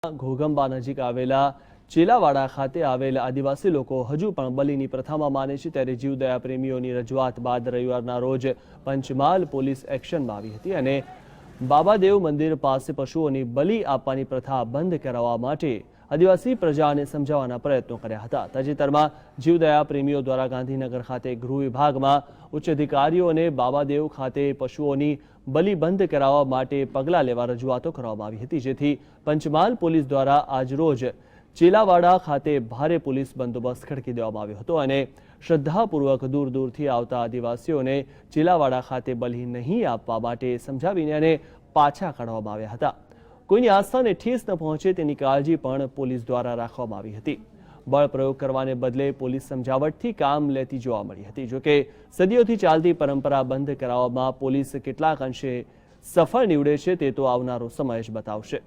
ઘોગંબા નજીક આવેલા ચેલાવાડા ખાતે આવેલ આદિવાસી લોકો હજુ પણ બલિની પ્રથામાં માને છે, ત્યારે જીવદયા પ્રેમીઓની રજૂઆત બાદ રવિવારના રોજ પંચમહાલ પોલીસ એક્શનમાં આવી હતી અને બાબાદેવ મંદિર પાસે પશુઓની બલિ આપવાની પ્રથા બંધ કરાવવા માટે આદિવાસી પ્રજાને સમજાવવાના પ્રયત્નો કર્યા હતા। તાજેતરમાં જીવદયા પ્રેમીઓ દ્વારા ગાંધીનગર ખાતે ગૃહ વિભાગમાં ઉચ્ચ અધિકારીઓ અને બાબાદેવ ખાતે પશુઓની બલિ બંધ કરાવવા માટે પગલાં લેવા રજૂઆતો કરવામાં આવી હતી, જેથી પંચમહાલ પોલીસ દ્વારા આજરોજ ચેલાવાડા ખાતે ભારે પોલીસ બંદોબસ્ત ખડકી દેવામાં આવ્યો હતો અને શ્રદ્ધાપૂર્વક દૂર દૂરથી આવતા આદિવાસીઓને ચેલાવાડા ખાતે બલિ નહીં આપવા માટે સમજાવીને અને પાછા કાઢવામાં આવ્યા હતા। કોઈની આસ્થાને ઠેસ ન પહોંચે તેની કાળજી પણ પોલીસ દ્વારા રાખવામાં આવી હતી। બળ પ્રયોગ કરવાને બદલે પોલીસ સમજાવટથી કામ લેતી જોવા મળી હતી। જોકે સદીઓથી ચાલતી પરંપરા બંધ કરાવવામાં પોલીસ કેટલાક અંશે સફળ નીવડે છે તે તો આવનારો સમય જ બતાવશે।